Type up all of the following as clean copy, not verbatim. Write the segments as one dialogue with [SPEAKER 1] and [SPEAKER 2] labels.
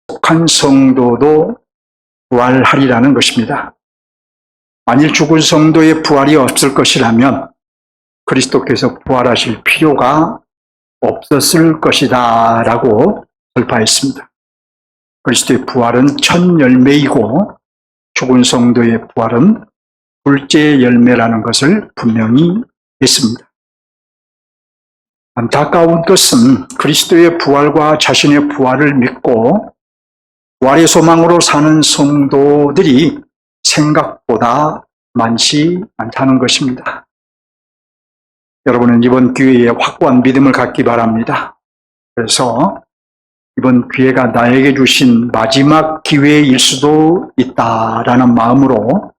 [SPEAKER 1] 속한 성도도 부활하리라는 것입니다. 만일 죽은 성도의 부활이 없을 것이라면 그리스도께서 부활하실 필요가 없었을 것이다 라고 설파했습니다. 그리스도의 부활은 첫 열매이고 죽은 성도의 부활은 둘째 열매라는 것을 분명히 했습니다. 안타까운 것은 그리스도의 부활과 자신의 부활을 믿고 부활의 소망으로 사는 성도들이 생각보다 많지 않다는 것입니다. 여러분은 이번 기회에 확고한 믿음을 갖기 바랍니다. 그래서 이번 기회가 나에게 주신 마지막 기회일 수도 있다라는 마음으로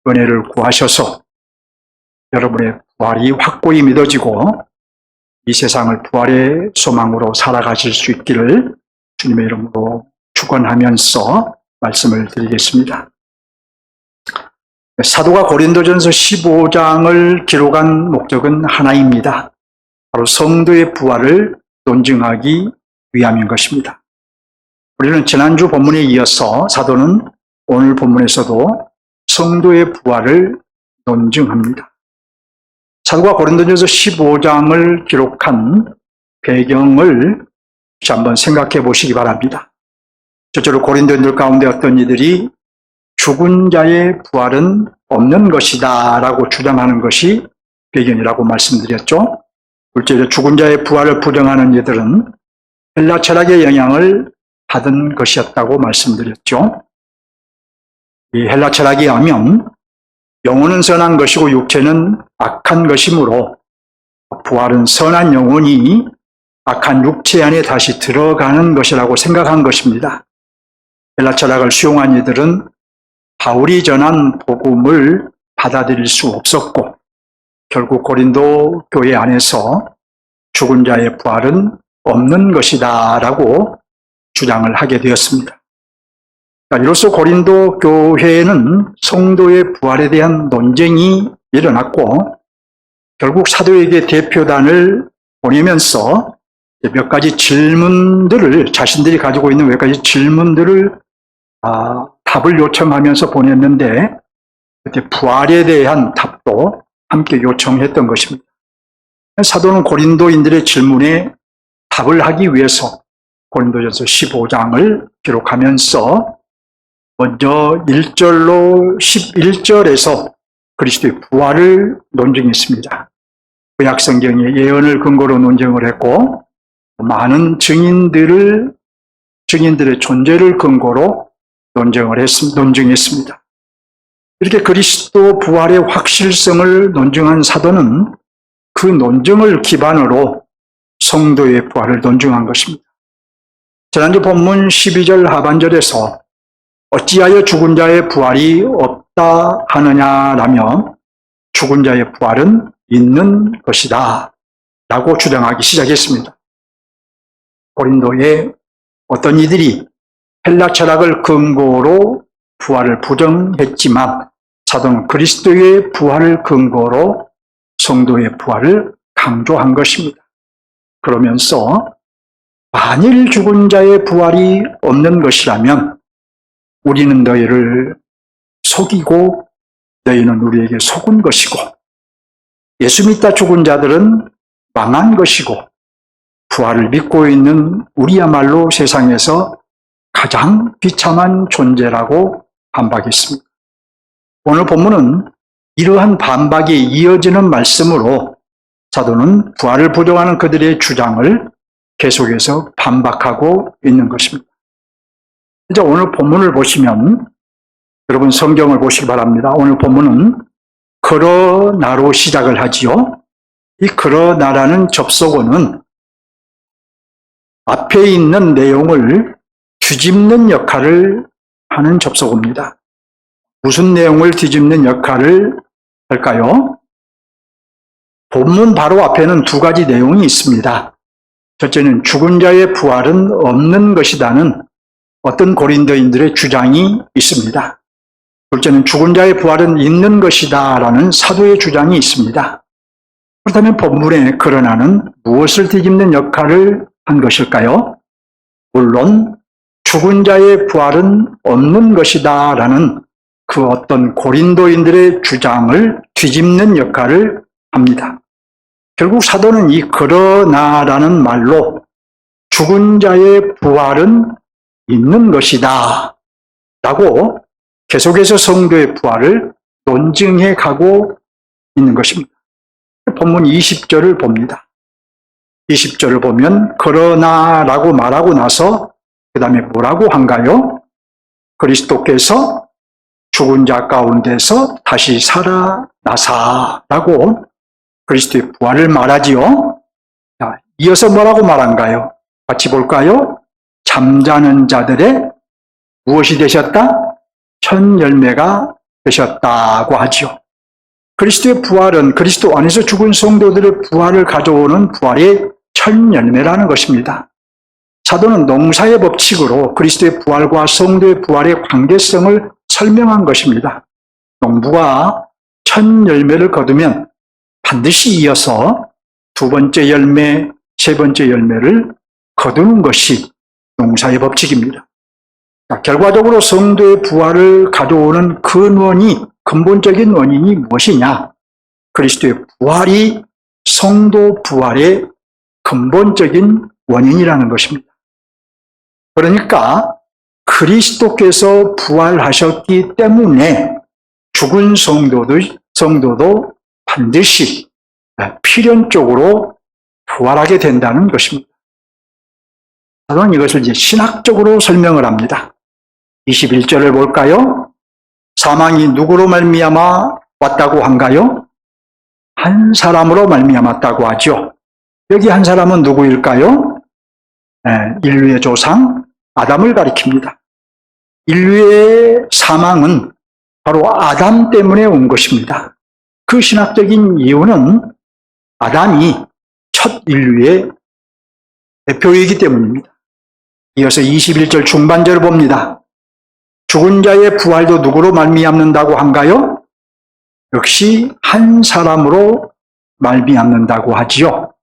[SPEAKER 1] 은혜를 구하셔서 여러분의 부활이 확고히 믿어지고 이 세상을 부활의 소망으로 살아가실 수 있기를 주님의 이름으로 축원하면서 말씀을 드리겠습니다. 사도가 고린도전서 15장을 기록한 목적은 하나입니다. 바로 성도의 부활을 논증하기 위함인 것입니다. 우리는 지난주 본문에 이어서 사도는 오늘 본문에서도 성도의 부활을 논증합니다. 사도가 고린도전서 15장을 기록한 배경을 한번 생각해 보시기 바랍니다. 첫째로 고린도인들 가운데 어떤 이들이 죽은 자의 부활은 없는 것이다 라고 주장하는 것이 배경이라고 말씀드렸죠. 둘째로 죽은 자의 부활을 부정하는 이들은 헬라 철학의 영향을 받은 것이었다고 말씀드렸죠. 이 헬라 철학에 의하면 영혼은 선한 것이고 육체는 악한 것이므로 부활은 선한 영혼이 악한 육체 안에 다시 들어가는 것이라고 생각한 것입니다. 헬라 철학을 수용한 이들은 바울이 전한 복음을 받아들일 수 없었고 결국 고린도 교회 안에서 죽은 자의 부활은 없는 것이다 라고 주장을 하게 되었습니다. 이로써 고린도 교회에는 성도의 부활에 대한 논쟁이 일어났고 결국 사도에게 대표단을 보내면서 몇 가지 질문들을 자신들이 가지고 있는 몇 가지 질문들을 답을 요청하면서 보냈는데 그때 부활에 대한 답도 함께 요청했던 것입니다. 사도는 고린도인들의 질문에 답을 하기 위해서 고린도전서 15장을 기록하면서 먼저 1절로 11절에서 그리스도의 부활을 논증했습니다. 구약 성경의 예언을 근거로 논증을 했고 많은 증인들의 존재를 근거로 논증했습니다. 이렇게 그리스도 부활의 확실성을 논증한 사도는 그 논증을 기반으로 성도의 부활을 논증한 것입니다. 지난주 본문 12절 하반절에서 어찌하여 죽은 자의 부활이 없다 하느냐라며 죽은 자의 부활은 있는 것이다 라고 주장하기 시작했습니다. 고린도에 어떤 이들이 헬라 철학을 근거로 부활을 부정했지만 사도는 그리스도의 부활을 근거로 성도의 부활을 강조한 것입니다. 그러면서 만일 죽은 자의 부활이 없는 것이라면 우리는 너희를 속이고 너희는 우리에게 속은 것이고 예수 믿다 죽은 자들은 망한 것이고 부활을 믿고 있는 우리야말로 세상에서 가장 비참한 존재라고 반박했습니다. 오늘 본문은 이러한 반박에 이어지는 말씀으로 사도는 부활을 부정하는 그들의 주장을 계속해서 반박하고 있는 것입니다. 이제 오늘 본문을 보시면 여러분 성경을 보시기 바랍니다. 오늘 본문은 그러나로 시작을 하지요. 이 그러나라는 접속어는 앞에 있는 내용을 뒤집는 역할을 하는 접속어입니다. 무슨 내용을 뒤집는 역할을 할까요? 본문 바로 앞에는 두 가지 내용이 있습니다. 첫째는 죽은 자의 부활은 없는 것이다는 어떤 고린도인들의 주장이 있습니다. 둘째는 죽은 자의 부활은 있는 것이다 라는 사도의 주장이 있습니다. 그렇다면 본문의 그러나는 무엇을 뒤집는 역할을 한 것일까요? 물론 죽은 자의 부활은 없는 것이다 라는 그 어떤 고린도인들의 주장을 뒤집는 역할을 합니다. 결국 사도는 이 그러나라는 말로 죽은 자의 부활은 있는 것이다 라고 계속해서 성도의 부활을 논증해 가고 있는 것입니다. 본문 20절을 봅니다. 20절을 보면 그러나라고 말하고 나서 그 다음에 뭐라고 한가요? 그리스도께서 죽은 자 가운데서 다시 살아나사라고 그리스도의 부활을 말하지요. 자, 이어서 뭐라고 말한가요? 같이 볼까요? 잠자는 자들의 무엇이 되셨다? 첫 열매가 되셨다고 하죠. 그리스도의 부활은 그리스도 안에서 죽은 성도들의 부활을 가져오는 부활의 첫 열매라는 것입니다. 사도는 농사의 법칙으로 그리스도의 부활과 성도의 부활의 관계성을 설명한 것입니다. 농부가 첫 열매를 거두면 반드시 이어서 두 번째 열매, 세 번째 열매를 거두는 것이 농사의 법칙입니다. 결과적으로 성도의 부활을 가져오는 근본적인 원인이 무엇이냐? 그리스도의 부활이 성도 부활의 근본적인 원인이라는 것입니다. 그러니까 그리스도께서 부활하셨기 때문에 죽은 성도도 반드시 필연적으로 부활하게 된다는 것입니다. 저는 이것을 이제 신학적으로 설명을 합니다. 21절을 볼까요? 사망이 누구로 말미암아 왔다고 한가요? 한 사람으로 말미암았다고 하죠. 여기 한 사람은 누구일까요? 인류의 조상 아담을 가리킵니다. 인류의 사망은 바로 아담 때문에 온 것입니다. 그 신학적인 이유는 아담이 첫 인류의 대표이기 때문입니다. 이어서 21절 중반절을 봅니다. 죽은 자의 부활도 누구로 말미암는다고 한가요? 역시 한 사람으로 말미암는다고 하지요.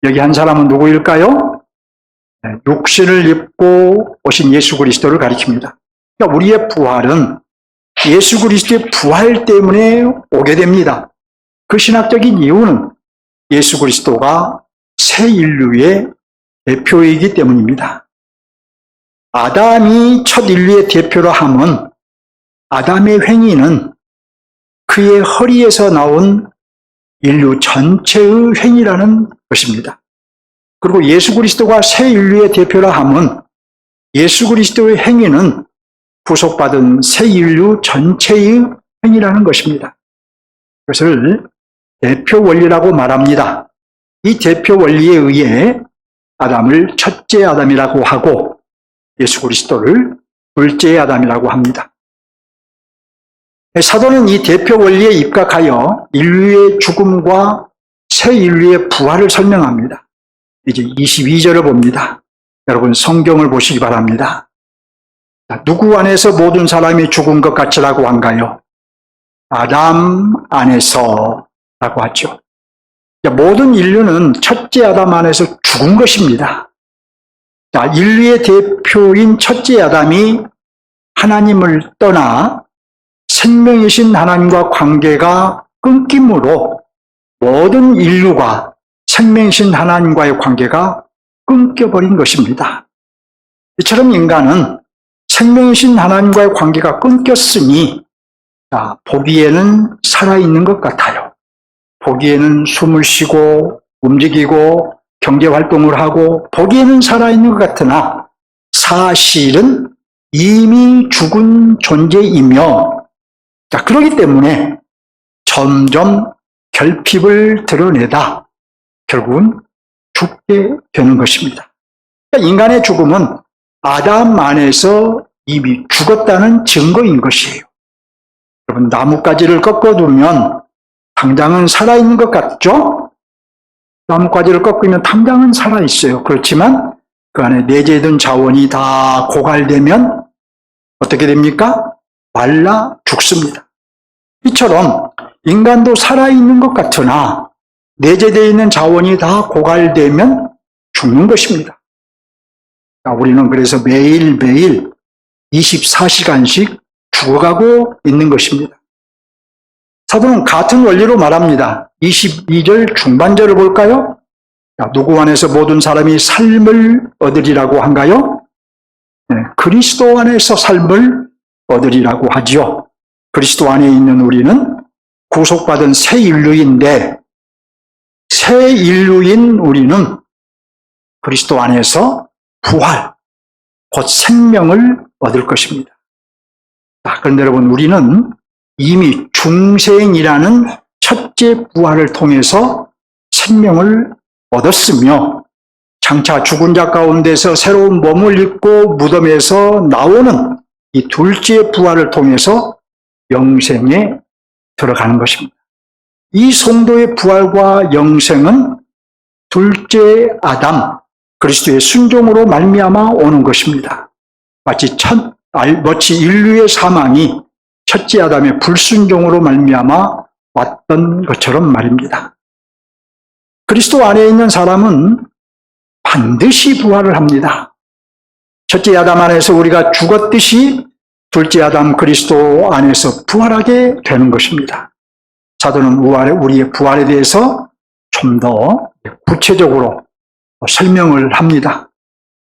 [SPEAKER 1] 여기 한 사람은 누구일까요? 육신을 입고 오신 예수 그리스도를 가리킵니다. 그러니까 우리의 부활은 예수 그리스도의 부활 때문에 오게 됩니다. 그 신학적인 이유는 예수 그리스도가 새 인류의 대표이기 때문입니다. 아담이 첫 인류의 대표로 함은 아담의 행위는 그의 허리에서 나온 인류 전체의 행위라는 것입니다. 그리고 예수 그리스도가 새 인류의 대표라 함은 예수 그리스도의 행위는 구속받은 새 인류 전체의 행위라는 것입니다. 그것을 대표 원리라고 말합니다. 이 대표 원리에 의해 아담을 첫째 아담이라고 하고 예수 그리스도를 둘째 아담이라고 합니다. 사도는 이 대표 원리에 입각하여 인류의 죽음과 새 인류의 부활을 설명합니다. 이제 22절을 봅니다. 여러분 성경을 보시기 바랍니다. 누구 안에서 모든 사람이 죽은 것 같이라고 한가요? 아담 안에서 라고 하죠. 모든 인류는 첫째 아담 안에서 죽은 것입니다. 자, 인류의 대표인 첫째 아담이 하나님을 떠나 생명이신 하나님과 관계가 끊김으로 모든 인류가 생명이신 하나님과의 관계가 끊겨버린 것입니다. 이처럼 인간은 생명이신 하나님과의 관계가 끊겼으니 보기에는 살아있는 것 같아요. 보기에는 숨을 쉬고 움직이고 경제활동을 하고 보기에는 살아있는 것 같으나 사실은 이미 죽은 존재이며 그렇기 때문에 점점 결핍을 드러내다 결국은 죽게 되는 것입니다. 그러니까 인간의 죽음은 아담 안에서 이미 죽었다는 증거인 것이에요. 여러분 나뭇가지를 꺾어두면 당장은 살아있는 것 같죠? 나뭇가지를 꺾으면 당장은 살아있어요. 그렇지만 그 안에 내재된 자원이 다 고갈되면 어떻게 됩니까? 말라 죽습니다. 이처럼 인간도 살아있는 것 같으나 내재되어 있는 자원이 다 고갈되면 죽는 것입니다. 우리는 그래서 매일매일 24시간씩 죽어가고 있는 것입니다. 사도는 같은 원리로 말합니다. 22절 중반절을 볼까요? 누구 안에서 모든 사람이 삶을 얻으리라고 한가요? 네, 그리스도 안에서 삶을 얻으리라고 하지요. 그리스도 안에 있는 우리는 구속받은 새 인류인데, 새 인류인 우리는 그리스도 안에서 부활, 곧 생명을 얻을 것입니다. 그런데 여러분, 우리는 이미 중생이라는 첫째 부활을 통해서 생명을 얻었으며, 장차 죽은 자 가운데서 새로운 몸을 입고 무덤에서 나오는 이 둘째 부활을 통해서 영생에 들어가는 것입니다. 이 성도의 부활과 영생은 둘째 아담, 그리스도의 순종으로 말미암아 오는 것입니다. 마치 인류의 사망이 첫째 아담의 불순종으로 말미암아 왔던 것처럼 말입니다. 그리스도 안에 있는 사람은 반드시 부활을 합니다. 첫째 아담 안에서 우리가 죽었듯이 둘째 아담 그리스도 안에서 부활하게 되는 것입니다. 사도는 우리의 부활에 대해서 좀 더 구체적으로 설명을 합니다.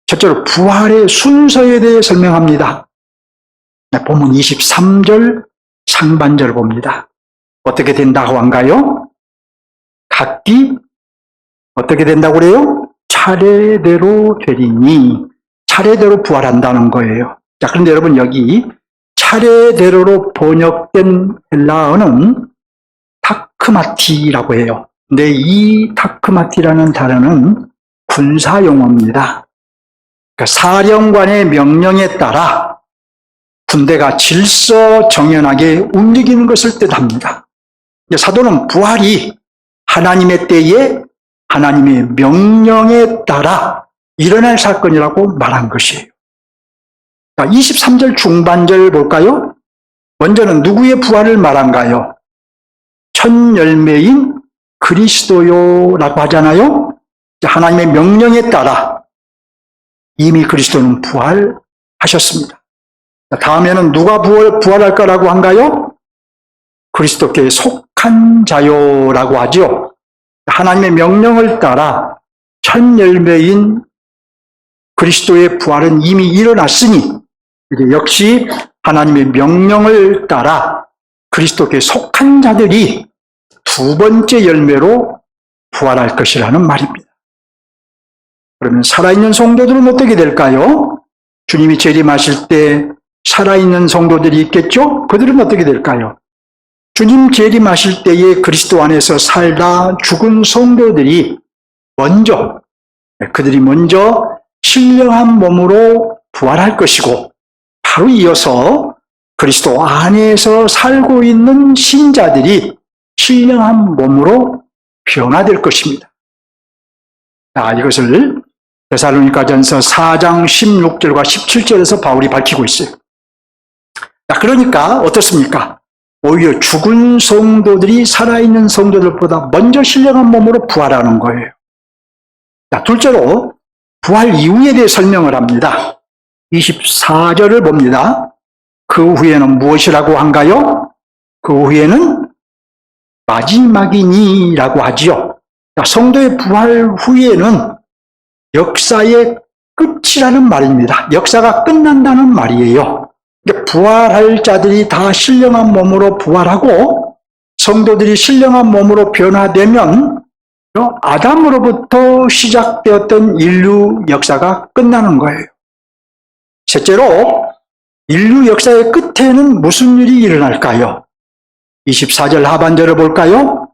[SPEAKER 1] 첫째로 부활의 순서에 대해 설명합니다. 본문 23절 상반절을 봅니다. 어떻게 된다고 한가요? 각기 어떻게 된다고 그래요? 차례대로 되리니, 차례대로 부활한다는 거예요. 자, 그런데 여러분, 여기 차례대로로 번역된 헬라어는 타크마티라고 해요. 근데 이 타크마티라는 단어는 군사용어입니다. 그러니까 사령관의 명령에 따라 군대가 질서정연하게 움직이는 것을 뜻합니다. 사도는 부활이 하나님의 때에 하나님의 명령에 따라 일어날 사건이라고 말한 것이에요. 23절 중반절 볼까요? 먼저는 누구의 부활을 말한가요? 첫 열매인 그리스도요라고 하잖아요. 하나님의 명령에 따라 이미 그리스도는 부활하셨습니다. 다음에는 누가 부활할 거라고 한가요? 그리스도께 속한 자요라고 하죠. 하나님의 명령을 따라 첫 열매인 그리스도의 부활은 이미 일어났으니, 이제 역시 하나님의 명령을 따라 그리스도께 속한 자들이 두 번째 열매로 부활할 것이라는 말입니다. 그러면 살아있는 성도들은 어떻게 될까요? 주님이 재림하실 때 살아있는 성도들이 있겠죠? 그들은 어떻게 될까요? 주님 재림하실 때에 그리스도 안에서 살다 죽은 성도들이 그들이 먼저 신령한 몸으로 부활할 것이고, 바로 이어서 그리스도 안에서 살고 있는 신자들이 신령한 몸으로 변화될 것입니다. 이것을 데살로니가전서 4장 16절과 17절에서 바울이 밝히고 있어요. 그러니까 어떻습니까? 오히려 죽은 성도들이 살아있는 성도들보다 먼저 신령한 몸으로 부활하는 거예요. 둘째로 부활 이후에 대해 설명을 합니다. 24절을 봅니다. 그 후에는 무엇이라고 한가요? 그 후에는 마지막이니라고 하지요. 성도의 부활 후에는 역사의 끝이라는 말입니다. 역사가 끝난다는 말이에요. 부활할 자들이 다 신령한 몸으로 부활하고 성도들이 신령한 몸으로 변화되면 아담으로부터 시작되었던 인류 역사가 끝나는 거예요. 셋째로 인류 역사의 끝에는 무슨 일이 일어날까요? 24절 하반절을 볼까요?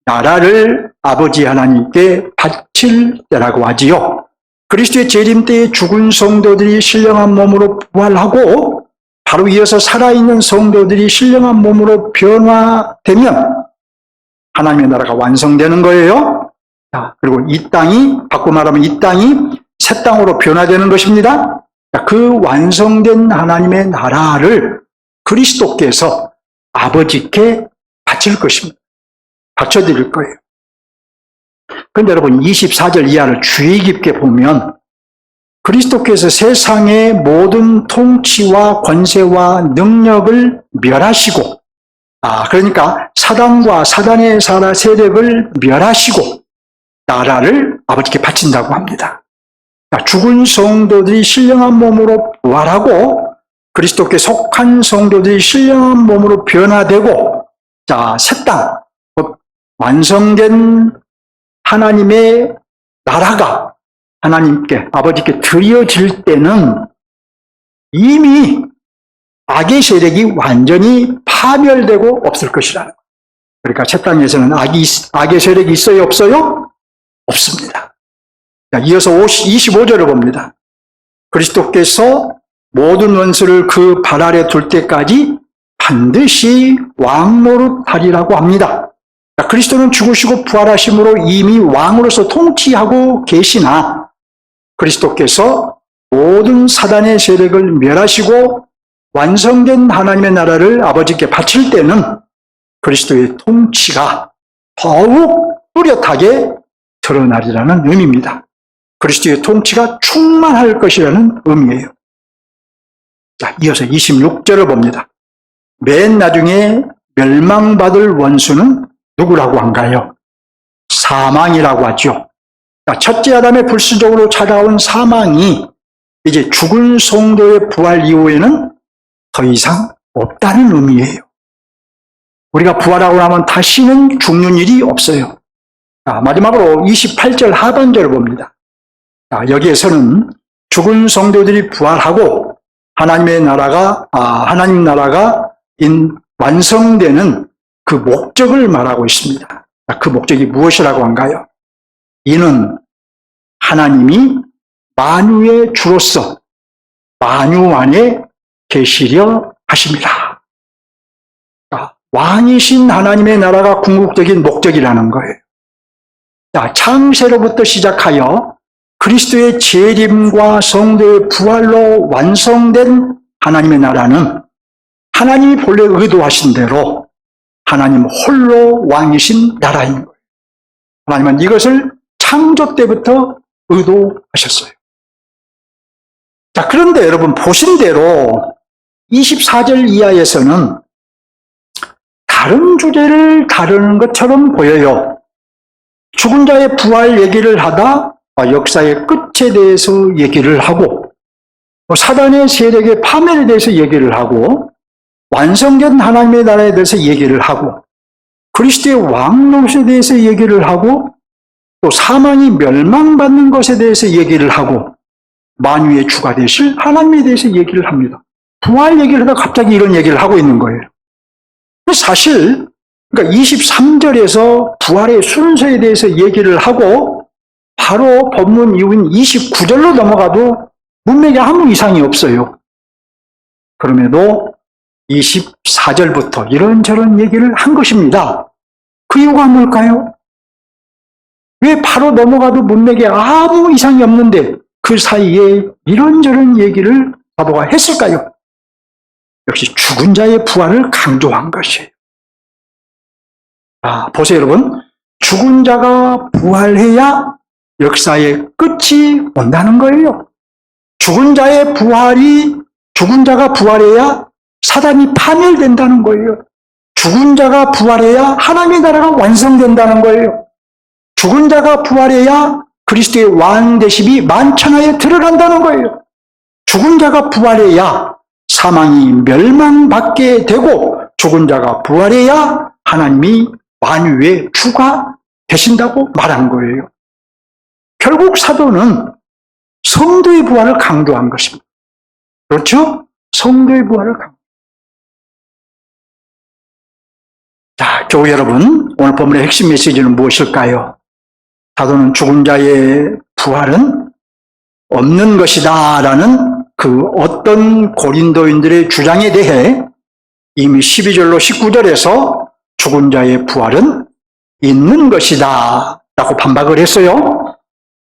[SPEAKER 1] 나라를 아버지 하나님께 바칠 때라고 하지요. 그리스도의 재림 때에 죽은 성도들이 신령한 몸으로 부활하고 바로 이어서 살아있는 성도들이 신령한 몸으로 변화되면 하나님의 나라가 완성되는 거예요. 그리고 이 땅이, 바꿔 말하면 이 땅이 새 땅으로 변화되는 것입니다. 그 완성된 하나님의 나라를 그리스도께서 아버지께 바칠 것입니다. 바쳐드릴 거예요. 그런데 여러분 24절 이하를 주의 깊게 보면 그리스도께서 세상의 모든 통치와 권세와 능력을 멸하시고, 그러니까 사단과 사단의 세력을 멸하시고 나라를 아버지께 바친다고 합니다. 죽은 성도들이 신령한 몸으로 부활하고 그리스도께 속한 성도들이 신령한 몸으로 변화되고, 새 땅, 완성된 하나님의 나라가 하나님께, 아버지께 드려질 때는 이미 악의 세력이 완전히 파멸되고 없을 것이라는 거예요. 그러니까 새 땅에서는 악의 세력이 있어요, 없어요? 없습니다. 이어서 25절을 봅니다. 그리스도께서 모든 원수를 그 발 아래 둘 때까지 반드시 왕 노릇하리라고 합니다. 그리스도는 죽으시고 부활하심으로 이미 왕으로서 통치하고 계시나 그리스도께서 모든 사단의 세력을 멸하시고 완성된 하나님의 나라를 아버지께 바칠 때는 그리스도의 통치가 더욱 뚜렷하게 드러나리라는 의미입니다. 그리스도의 통치가 충만할 것이라는 의미예요. 이어서 26절을 봅니다. 맨 나중에 멸망받을 원수는 누구라고 한가요? 사망이라고 하죠. 첫째 아담의 불순종으로 찾아온 사망이 이제 죽은 성도의 부활 이후에는 더 이상 없다는 의미예요. 우리가 부활하고 나면 다시는 죽는 일이 없어요. 마지막으로 28절 하반절을 봅니다. 여기에서는 죽은 성도들이 부활하고 하나님 나라가 완성되는 그 목적을 말하고 있습니다. 그 목적이 무엇이라고 한가요? 이는 하나님이 만유의 주로서 만유 안에 계시려 하십니다. 왕이신 하나님의 나라가 궁극적인 목적이라는 거예요. 창세로부터 시작하여 그리스도의 재림과 성도의 부활로 완성된 하나님의 나라는 하나님이 본래 의도하신 대로 하나님 홀로 왕이신 나라인 거예요. 하나님은 이것을 창조 때부터 의도하셨어요. 그런데 여러분 보신 대로 24절 이하에서는 다른 주제를 다루는 것처럼 보여요. 죽은 자의 부활 얘기를 하다 역사의 끝에 대해서 얘기를 하고, 사단의 세력의 파멸에 대해서 얘기를 하고, 완성된 하나님의 나라에 대해서 얘기를 하고, 그리스도의 왕노릇에 대해서 얘기를 하고, 또 사망이 멸망받는 것에 대해서 얘기를 하고, 만유의 주가 되실 하나님에 대해서 얘기를 합니다. 부활 얘기를 하다 갑자기 이런 얘기를 하고 있는 거예요. 사실 그러니까 23절에서 부활의 순서에 대해서 얘기를 하고 바로 본문 이후인 29절로 넘어가도 문맥에 아무 이상이 없어요. 그럼에도 24절부터 이런저런 얘기를 한 것입니다. 그 이유가 뭘까요? 왜 바로 넘어가도 문맥에 아무 이상이 없는데 그 사이에 이런저런 얘기를 사도가 했을까요? 역시 죽은 자의 부활을 강조한 것이에요. 보세요 여러분. 죽은 자가 부활해야 역사의 끝이 온다는 거예요. 죽은 자가 부활해야 사단이 파멸된다는 거예요. 죽은 자가 부활해야 하나님의 나라가 완성된다는 거예요. 죽은 자가 부활해야 그리스도의 왕 되심이 만천하에 드러난다는 거예요. 죽은 자가 부활해야 사망이 멸망받게 되고 죽은 자가 부활해야 하나님이 만유의 주가 되신다고 말한 거예요. 결국 사도는 성도의 부활을 강조한 것입니다. 그렇죠? 성도의 부활을 강조. 교회 여러분, 오늘 본문의 핵심 메시지는 무엇일까요? 사도는 죽은 자의 부활은 없는 것이다 라는 그 어떤 고린도인들의 주장에 대해 이미 12절로 19절에서 죽은 자의 부활은 있는 것이다 라고 반박을 했어요.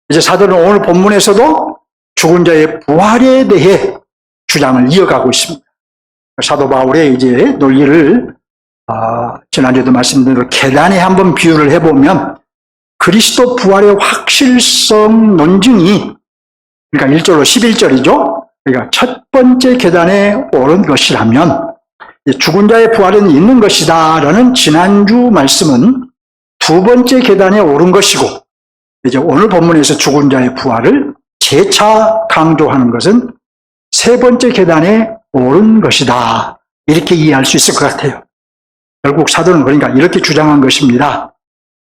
[SPEAKER 1] 이제 사도는 오늘 본문에서도 죽은 자의 부활에 대해 주장을 이어가고 있습니다. 사도 바울의 이제 논리를 지난주에도 말씀드린 대로 계단에 한번 비유를 해보면 그리스도 부활의 확실성 논증이 그러니까 1절로 11절이죠. 그러니까 첫 번째 계단에 오른 것이라면 죽은 자의 부활은 있는 것이다 라는 지난주 말씀은 두 번째 계단에 오른 것이고, 이제 오늘 본문에서 죽은 자의 부활을 재차 강조하는 것은 세 번째 계단에 오른 것이다, 이렇게 이해할 수 있을 것 같아요. 결국 사도는 그러니까 이렇게 주장한 것입니다.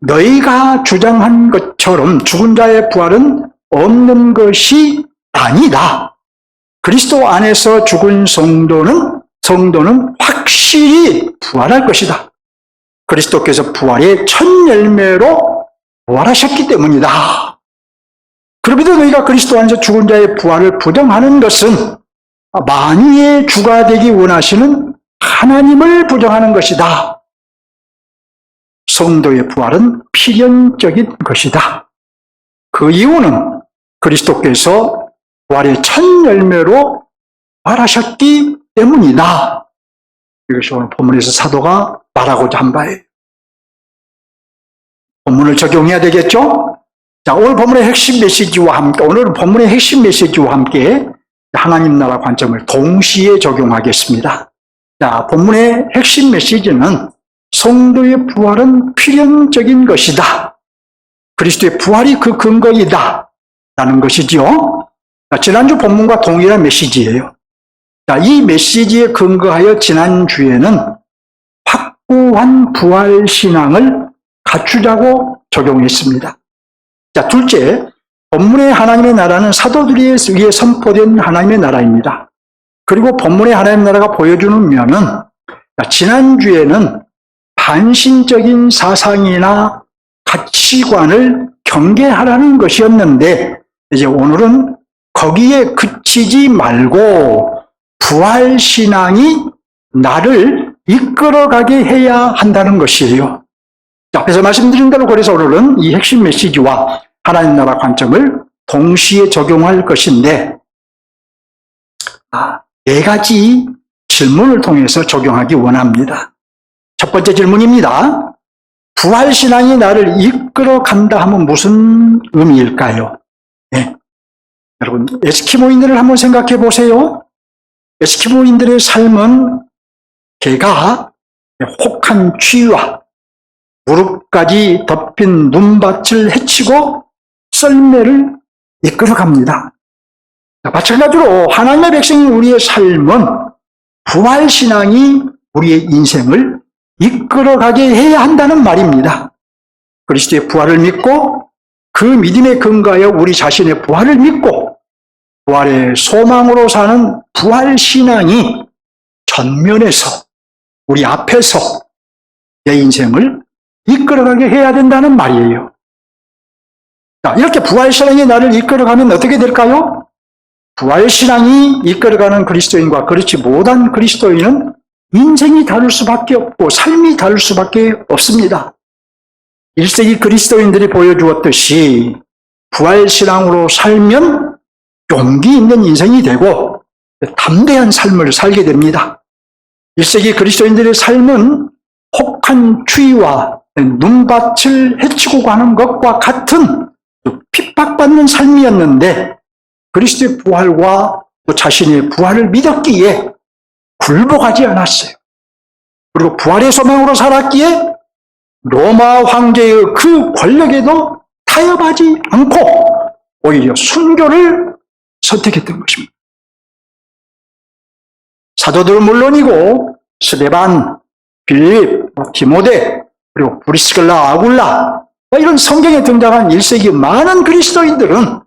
[SPEAKER 1] 너희가 주장한 것처럼 죽은 자의 부활은 없는 것이 아니다. 그리스도 안에서 죽은 성도는 확실히 부활할 것이다. 그리스도께서 부활의 첫 열매로 부활하셨기 때문이다. 그럼에도 너희가 그리스도 안에서 죽은 자의 부활을 부정하는 것은 만유의 주가 되기 원하시는 하나님을 부정하는 것이다. 성도의 부활은 필연적인 것이다. 그 이유는 그리스도께서 부활의 첫 열매로 부활하셨기 때문이다. 이것이 오늘 본문에서 사도가 말하고자 한 바예요. 본문을 적용해야 되겠죠? 자, 오늘 본문의 핵심 메시지와 함께, 오늘은 본문의 핵심 메시지와 함께 하나님 나라 관점을 동시에 적용하겠습니다. 자, 본문의 핵심 메시지는 성도의 부활은 필연적인 것이다. 그리스도의 부활이 그 근거이다 라는 것이지요. 자, 지난주 본문과 동일한 메시지예요. 자, 이 메시지에 근거하여 지난주에는 확고한 부활 신앙을 갖추자고 적용했습니다. 자, 둘째, 본문의 하나님의 나라는 사도들에 의해 선포된 하나님의 나라입니다. 그리고 본문의 하나님의 나라가 보여주는 면은, 지난주에는 반신적인 사상이나 가치관을 경계하라는 것이었는데, 이제 오늘은 거기에 그치지 말고 부활신앙이 나를 이끌어가게 해야 한다는 것이에요. 앞에서 말씀드린 대로 그래서 오늘은 이 핵심 메시지와 하나님 나라 관점을 동시에 적용할 것인데, 네 가지 질문을 통해서 적용하기 원합니다. 첫 번째 질문입니다. 부활신앙이 나를 이끌어간다 하면 무슨 의미일까요? 네. 여러분, 에스키모인들을 한번 생각해 보세요. 에스키모인들의 삶은 개가 혹한 추위와 무릎까지 덮인 눈밭을 헤치고 썰매를 이끌어갑니다. 마찬가지로 하나님의 백성인 우리의 삶은 부활신앙이 우리의 인생을 이끌어가게 해야 한다는 말입니다. 그리스도의 부활을 믿고 그 믿음에 근거하여 우리 자신의 부활을 믿고 부활의 소망으로 사는 부활신앙이 전면에서 우리 앞에서 내 인생을 이끌어가게 해야 된다는 말이에요. 자, 이렇게 부활신앙이 나를 이끌어가면 어떻게 될까요? 부활신앙이 이끌어가는 그리스도인과 그렇지 못한 그리스도인은 인생이 다를 수밖에 없고 삶이 다를 수밖에 없습니다. 1세기 그리스도인들이 보여주었듯이 부활신앙으로 살면 용기 있는 인생이 되고 담대한 삶을 살게 됩니다. 1세기 그리스도인들의 삶은 혹한 추위와 눈밭을 헤치고 가는 것과 같은 핍박받는 삶이었는데 그리스도의 부활과 또 자신의 부활을 믿었기에 굴복하지 않았어요. 그리고 부활의 소망으로 살았기에 로마 황제의 그 권력에도 타협하지 않고 오히려 순교를 선택했던 것입니다. 사도들은 물론이고 스데반, 빌립, 디모데, 그리고 브리스길라, 아굴라 이런 성경에 등장한 1세기 많은 그리스도인들은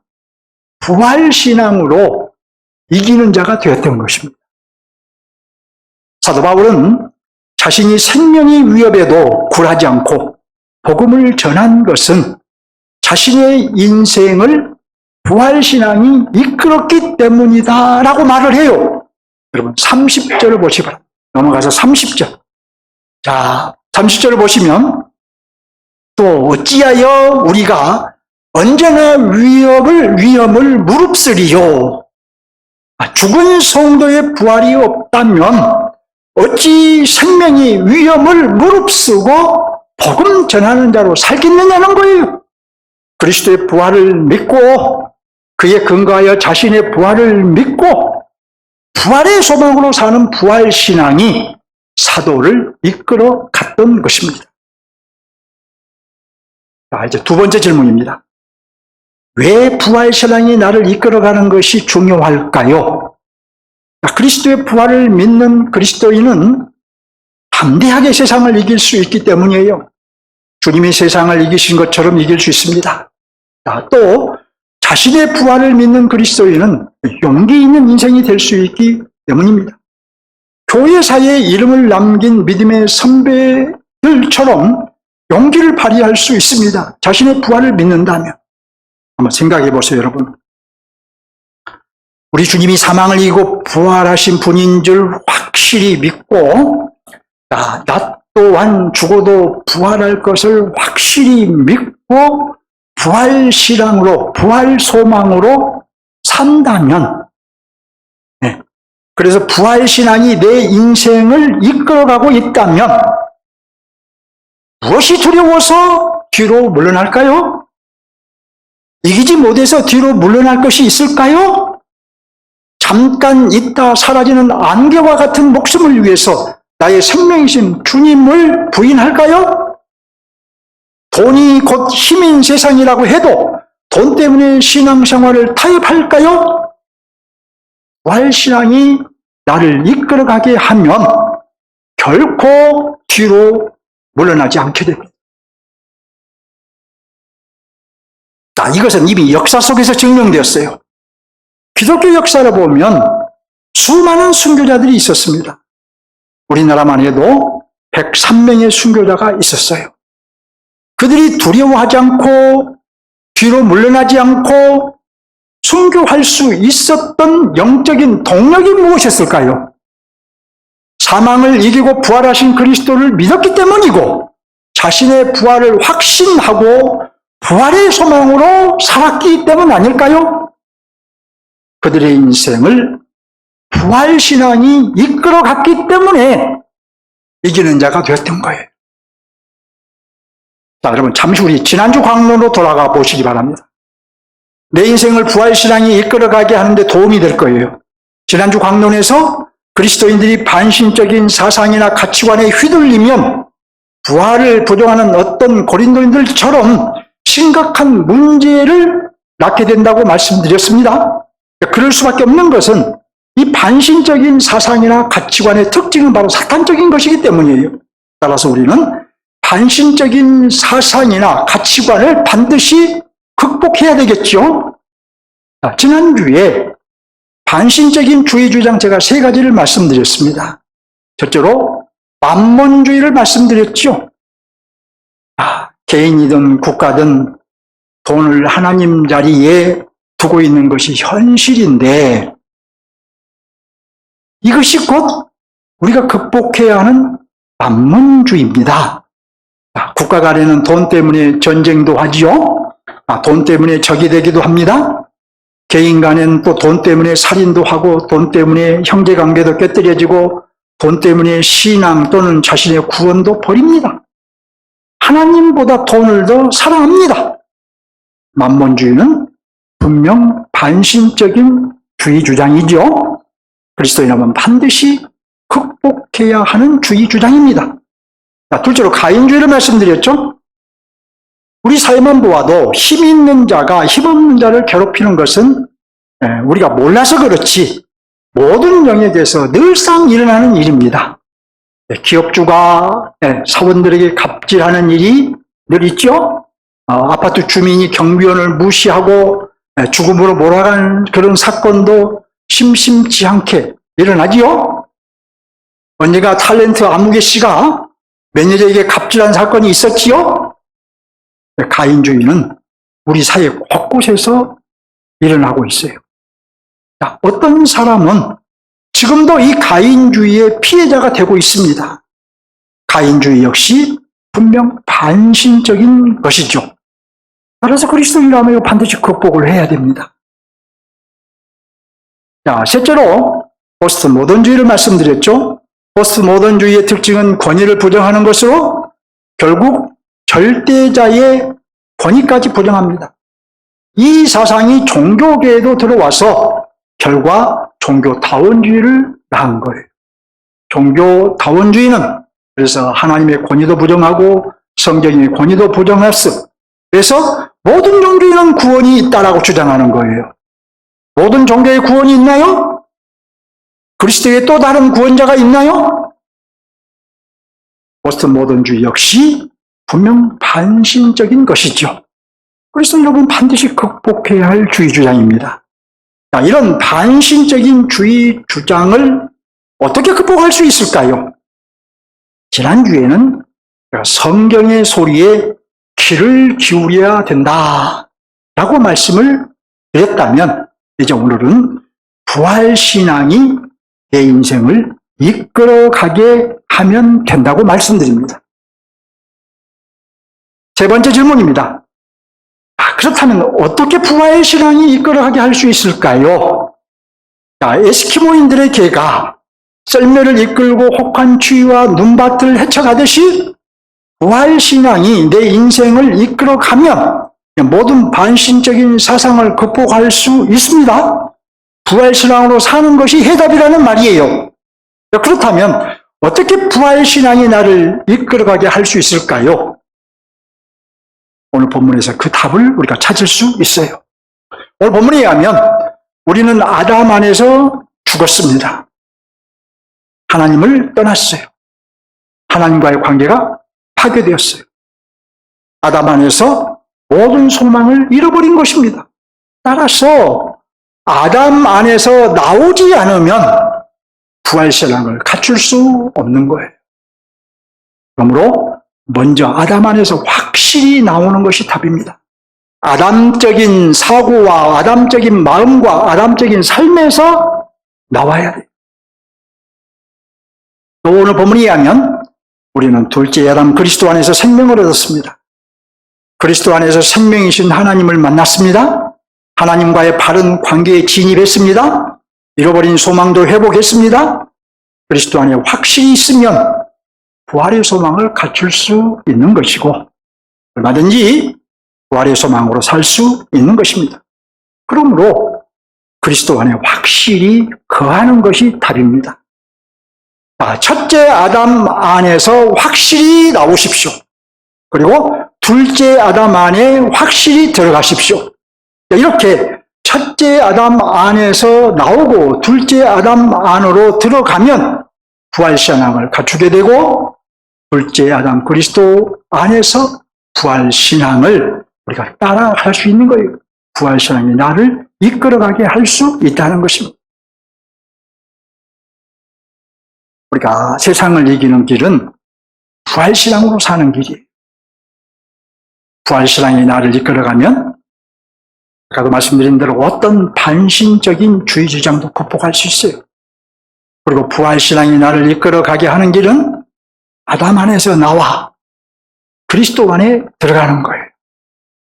[SPEAKER 1] 부활신앙으로 이기는 자가 되었던 것입니다. 사도 바울은 자신이 생명이 위협에도 굴하지 않고 복음을 전한 것은 자신의 인생을 부활신앙이 이끌었기 때문이다 라고 말을 해요. 여러분 30절을 보시기 바랍니다. 넘어가서 30절. 자, 30절을 보시면 또 어찌하여 우리가 언제나 위험을 무릅쓰리요. 죽은 성도의 부활이 없다면 어찌 생명이 위험을 무릅쓰고 복음 전하는 자로 살겠느냐는 거예요. 그리스도의 부활을 믿고 그에 근거하여 자신의 부활을 믿고 부활의 소망으로 사는 부활신앙이 사도를 이끌어 갔던 것입니다. 자, 이제 두 번째 질문입니다. 왜 부활신앙이 나를 이끌어가는 것이 중요할까요? 그리스도의 부활을 믿는 그리스도인은 담대하게 세상을 이길 수 있기 때문이에요. 주님이 세상을 이기신 것처럼 이길 수 있습니다. 또 자신의 부활을 믿는 그리스도인은 용기 있는 인생이 될 수 있기 때문입니다. 교회사에 이름을 남긴 믿음의 선배들처럼 용기를 발휘할 수 있습니다. 자신의 부활을 믿는다면. 한번 생각해 보세요, 여러분. 우리 주님이 사망을 이기고 부활하신 분인 줄 확실히 믿고 나 또한 죽어도 부활할 것을 확실히 믿고 부활신앙으로, 부활소망으로 산다면, 그래서 부활신앙이 내 인생을 이끌어가고 있다면 무엇이 두려워서 뒤로 물러날까요? 이기지 못해서 뒤로 물러날 것이 있을까요? 잠깐 있다 사라지는 안개와 같은 목숨을 위해서 나의 생명이신 주님을 부인할까요? 돈이 곧 힘인 세상이라고 해도 돈 때문에 신앙생활을 타협할까요? 부활신앙이 나를 이끌어가게 하면 결코 뒤로 물러나지 않게 됩니다. 이것은 이미 역사 속에서 증명되었어요. 기독교 역사를 보면 수많은 순교자들이 있었습니다. 우리나라만 해도 103명의 순교자가 있었어요. 그들이 두려워하지 않고 뒤로 물러나지 않고 순교할 수 있었던 영적인 동력이 무엇이었을까요? 사망을 이기고 부활하신 그리스도를 믿었기 때문이고 자신의 부활을 확신하고 부활의 소망으로 살았기 때문 아닐까요? 그들의 인생을 부활신앙이 이끌어갔기 때문에 이기는 자가 되었던 거예요. 자, 여러분 잠시 우리 지난주 강론으로 돌아가 보시기 바랍니다. 내 인생을 부활신앙이 이끌어가게 하는데 도움이 될 거예요. 지난주 강론에서 그리스도인들이 반신적인 사상이나 가치관에 휘둘리면 부활을 부정하는 어떤 고린도인들처럼 심각한 문제를 낳게 된다고 말씀드렸습니다. 그럴 수밖에 없는 것은 이 반신적인 사상이나 가치관의 특징은 바로 사탄적인 것이기 때문이에요. 따라서 우리는 반신적인 사상이나 가치관을 반드시 극복해야 되겠죠. 지난주에 반신적인 주의 주장 제가 3가지를 말씀드렸습니다. 첫째로 만몬주의를 말씀드렸죠. 개인이든 국가든 돈을 하나님 자리에 두고 있는 것이 현실인데 이것이 곧 우리가 극복해야 하는 만몬주의입니다. 국가 간에는 돈 때문에 전쟁도 하지요. 돈 때문에 적이 되기도 합니다. 개인 간에는 또 돈 때문에 살인도 하고 돈 때문에 형제관계도 깨뜨려지고 돈 때문에 신앙 또는 자신의 구원도 버립니다. 하나님보다 돈을 더 사랑합니다. 만몬주의는 분명 반신적인 주의 주장이죠. 그리스도인은 반드시 극복해야 하는 주의 주장입니다. 둘째로 가인주의를 말씀드렸죠. 우리 사회만 보아도 힘 있는 자가 힘없는 자를 괴롭히는 것은 우리가 몰라서 그렇지 모든 영역에서 늘상 일어나는 일입니다. 기업주가 사원들에게 갑질하는 일이 늘 있죠. 아파트 주민이 경비원을 무시하고 죽음으로 몰아간 그런 사건도 심심치 않게 일어나지요. 언젠가 탤런트 안무개 씨가 매니저에게 갑질한 사건이 있었지요. 가인주의는 우리 사회 곳곳에서 일어나고 있어요. 어떤 사람은 지금도 이 가인주의의 피해자가 되고 있습니다. 가인주의 역시 분명 반신적인 것이죠. 따라서 그리스도인이라면 반드시 극복을 해야 됩니다. 자, 셋째로 포스트 모던주의를 말씀드렸죠. 포스트 모던주의의 특징은 권위를 부정하는 것으로 결국 절대자의 권위까지 부정합니다. 이 사상이 종교계에도 들어와서 결과 종교다원주의를 낳은 거예요. 종교다원주의는 그래서 하나님의 권위도 부정하고 성경의 권위도 부정했어. 그래서 모든 종교에는 구원이 있다라고 주장하는 거예요. 모든 종교에 구원이 있나요? 그리스도에 또 다른 구원자가 있나요? 포스트 모던주의 역시 분명 반신적인 것이죠. 그래서 여러분 반드시 극복해야 할 주의 주장입니다. 자, 이런 반신적인 주의 주장을 어떻게 극복할 수 있을까요? 지난주에는 성경의 소리에 귀를 기울여야 된다라고 말씀을 드렸다면 이제 오늘은 부활신앙이 내 인생을 이끌어가게 하면 된다고 말씀드립니다. 세 번째 질문입니다. 그렇다면 어떻게 부활신앙이 이끌어가게 할 수 있을까요? 자, 에스키모인들의 개가 썰매를 이끌고 혹한 추위와 눈밭을 헤쳐가듯이 부활신앙이 내 인생을 이끌어가면 모든 반신적인 사상을 극복할 수 있습니다. 부활신앙으로 사는 것이 해답이라는 말이에요. 그렇다면 어떻게 부활신앙이 나를 이끌어가게 할 수 있을까요? 오늘 본문에서 그 답을 우리가 찾을 수 있어요. 오늘 본문에 의하면 우리는 아담 안에서 죽었습니다. 하나님을 떠났어요. 하나님과의 관계가 파괴되었어요. 아담 안에서 모든 소망을 잃어버린 것입니다. 따라서 아담 안에서 나오지 않으면 부활신앙을 갖출 수 없는 거예요. 그러므로 먼저 아담 안에서 확실히 나오는 것이 답입니다. 아담적인 사고와 아담적인 마음과 아담적인 삶에서 나와야 돼요. 또 오늘 본문에 의하면 우리는 둘째 아담 그리스도 안에서 생명을 얻었습니다. 그리스도 안에서 생명이신 하나님을 만났습니다. 하나님과의 바른 관계에 진입했습니다. 잃어버린 소망도 회복했습니다. 그리스도 안에 확실히 있으면 부활의 소망을 갖출 수 있는 것이고 얼마든지 부활의 소망으로 살 수 있는 것입니다. 그러므로 그리스도 안에 확실히 거하는 것이 답입니다. 첫째 아담 안에서 확실히 나오십시오. 그리고 둘째 아담 안에 확실히 들어가십시오. 이렇게 첫째 아담 안에서 나오고 둘째 아담 안으로 들어가면 부활신앙을 갖추게 되고 둘째 아담 그리스도 안에서 부활신앙을 우리가 따라갈 수 있는 거예요. 부활신앙이 나를 이끌어가게 할 수 있다는 것입니다. 우리가 세상을 이기는 길은 부활신앙으로 사는 길이에요. 부활신앙이 나를 이끌어가면 아까도 말씀드린 대로 어떤 반신적인 주의 주장도 극복할 수 있어요. 그리고 부활신앙이 나를 이끌어가게 하는 길은 아담 안에서 나와 그리스도 안에 들어가는 거예요.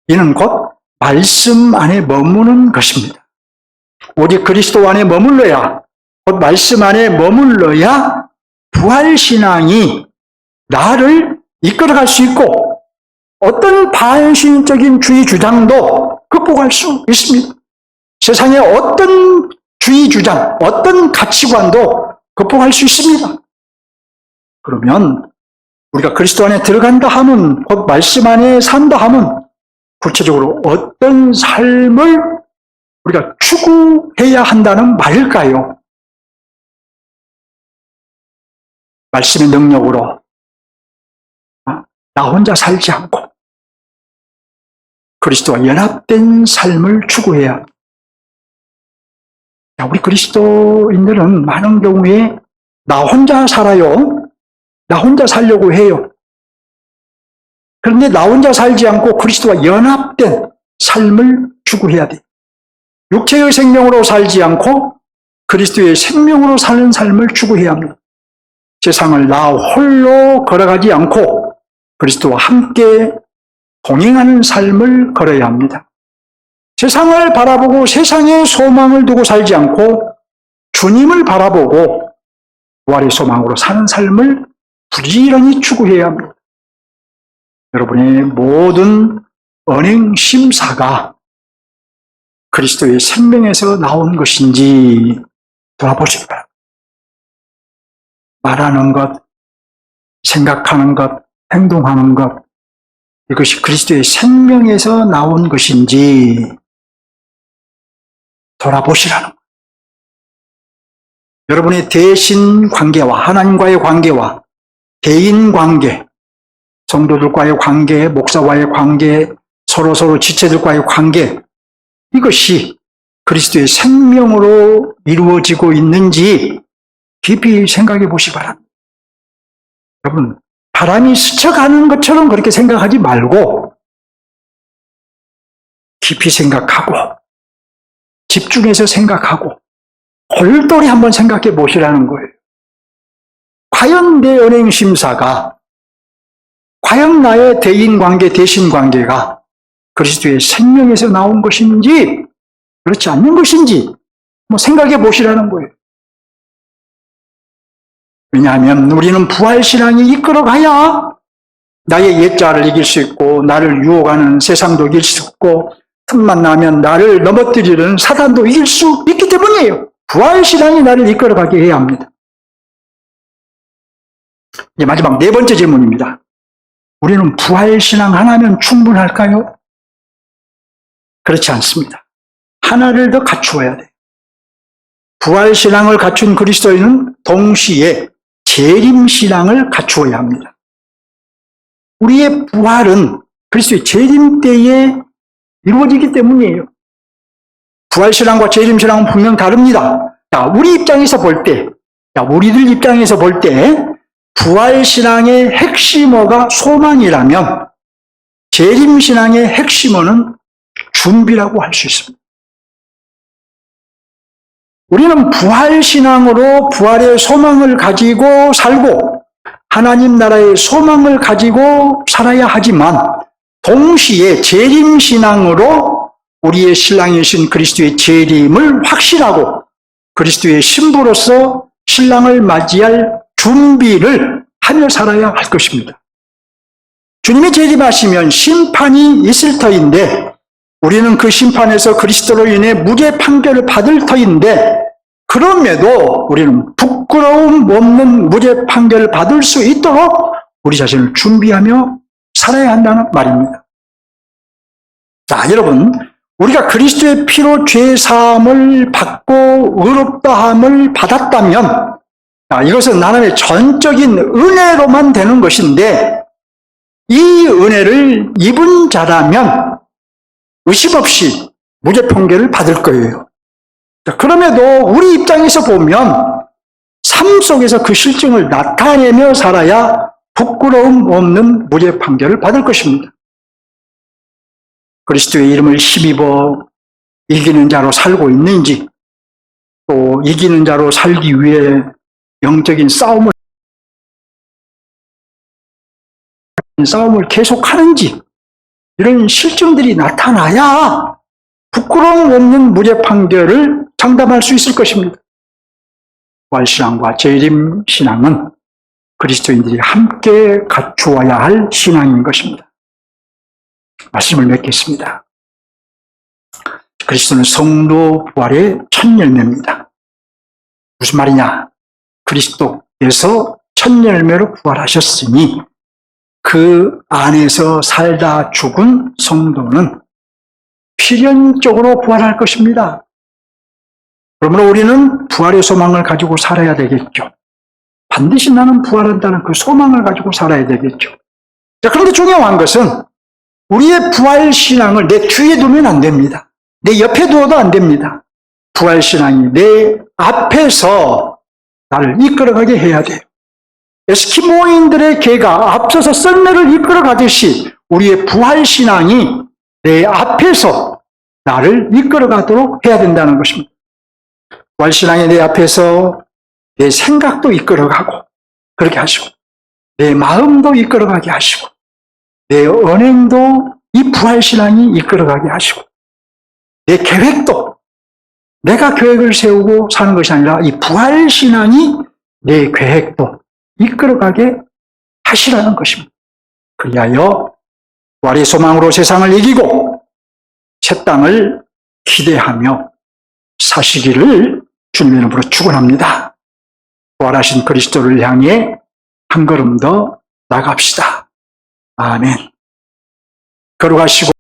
[SPEAKER 1] 이는 곧 말씀 안에 머무는 것입니다. 오직 그리스도 안에 머물러야, 곧 말씀 안에 머물러야 부활신앙이 나를 이끌어갈 수 있고 어떤 반신적인 주의 주장도 극복할 수 있습니다. 세상의 어떤 주의 주장, 어떤 가치관도 극복할 수 있습니다. 그러면 우리가 그리스도 안에 들어간다 하면, 곧 말씀 안에 산다 하면 구체적으로 어떤 삶을 우리가 추구해야 한다는 말일까요? 말씀의 능력으로 나 혼자 살지 않고 그리스도와 연합된 삶을 추구해야 합니다. 우리 그리스도인들은 많은 경우에 나 혼자 살아요. 나 혼자 살려고 해요. 그런데 나 혼자 살지 않고 그리스도와 연합된 삶을 추구해야 돼요. 육체의 생명으로 살지 않고 그리스도의 생명으로 사는 삶을 추구해야 합니다. 세상을 나 홀로 걸어가지 않고 그리스도와 함께 동행하는 삶을 걸어야 합니다. 세상을 바라보고 세상의 소망을 두고 살지 않고 주님을 바라보고 부활의 소망으로 사는 삶을 부지런히 추구해야 합니다. 여러분의 모든 언행 심사가 그리스도의 생명에서 나온 것인지 돌아보시기 바랍니다. 말하는 것, 생각하는 것, 행동하는 것, 이것이 그리스도의 생명에서 나온 것인지 돌아보시라는 거예요. 여러분의 대신 관계와 하나님과의 관계와 개인 관계, 성도들과의 관계, 목사와의 관계, 서로 지체들과의 관계, 이것이 그리스도의 생명으로 이루어지고 있는지 깊이 생각해 보시기 바랍니다. 여러분, 바람이 스쳐가는 것처럼 그렇게 생각하지 말고 깊이 생각하고 집중해서 생각하고 골똘히 한번 생각해 보시라는 거예요. 과연 내 언행심사가, 과연 나의 대인관계, 대신관계가 그리스도의 생명에서 나온 것인지 그렇지 않는 것인지 생각해 보시라는 거예요. 왜냐하면 우리는 부활신앙이 이끌어가야 나의 옛자를 이길 수 있고 나를 유혹하는 세상도 이길 수 있고 틈만 나면 나를 넘어뜨리는 사단도 이길 수 있기 때문이에요. 부활신앙이 나를 이끌어가게 해야 합니다. 이제 마지막 네 번째 질문입니다. 우리는 부활신앙 하나면 충분할까요? 그렇지 않습니다. 하나를 더 갖추어야 돼요. 부활신앙을 갖춘 그리스도인은 동시에 재림신앙을 갖추어야 합니다. 우리의 부활은 그리스도의 재림 때에 이루어지기 때문이에요. 부활신앙과 재림신앙은 분명 다릅니다. 자, 우리 입장에서 볼 때, 우리들 입장에서 볼 때 부활신앙의 핵심어가 소망이라면 재림신앙의 핵심어는 준비라고 할 수 있습니다. 우리는 부활신앙으로 부활의 소망을 가지고 살고 하나님 나라의 소망을 가지고 살아야 하지만 동시에 재림신앙으로 우리의 신랑이신 그리스도의 재림을 확신하고 그리스도의 신부로서 신랑을 맞이할 준비를 하며 살아야 할 것입니다. 주님이 재림하시면 심판이 있을 터인데 우리는 그 심판에서 그리스도로 인해 무죄 판결을 받을 터인데 그럼에도 우리는 부끄러움 없는 무죄 판결을 받을 수 있도록 우리 자신을 준비하며 살아야 한다는 말입니다. 자, 여러분, 우리가 그리스도의 피로 죄 사함을 받고 의롭다함을 받았다면 이것은 하나님의 전적인 은혜로만 되는 것인데 이 은혜를 입은 자라면 의심 없이 무죄 판결을 받을 거예요. 그럼에도 우리 입장에서 보면 삶 속에서 그 실증을 나타내며 살아야 부끄러움 없는 무죄 판결을 받을 것입니다. 그리스도의 이름을 힘입어 이기는 자로 살고 있는지 또 이기는 자로 살기 위해 영적인 싸움을 계속하는지 이런 실증들이 나타나야 부끄러움 없는 무죄 판결을 장담할 수 있을 것입니다. 부활신앙과 재림신앙은 그리스도인들이 함께 갖추어야 할 신앙인 것입니다. 말씀을 맺겠습니다. 그리스도는 성도 부활의 첫 열매입니다. 무슨 말이냐? 그리스도께서 첫 열매로 부활하셨으니 그 안에서 살다 죽은 성도는 필연적으로 부활할 것입니다. 그러므로 우리는 부활의 소망을 가지고 살아야 되겠죠. 반드시 나는 부활한다는 그 소망을 가지고 살아야 되겠죠. 자, 그런데 중요한 것은 우리의 부활신앙을 내 뒤에 두면 안 됩니다. 내 옆에 두어도 안 됩니다. 부활신앙이 내 앞에서 나를 이끌어가게 해야 돼요. 에스키모인들의 개가 앞서서 썰매를 이끌어가듯이 우리의 부활신앙이 내 앞에서 나를 이끌어가도록 해야 된다는 것입니다. 부활신앙이 내 앞에서 내 생각도 이끌어가고 그렇게 하시고 내 마음도 이끌어가게 하시고 내 언행도 이 부활신앙이 이끌어가게 하시고 내 계획도 내가 계획을 세우고 사는 것이 아니라 이 부활신앙이 내 계획도 이끌어가게 하시라는 것입니다. 그리하여 부활의 소망으로 세상을 이기고 새 땅을 기대하며 사시기를 주님의 이름으로 축원합니다. 부활하신 그리스도를 향해 한 걸음 더 나갑시다. 아멘. 걸어가시고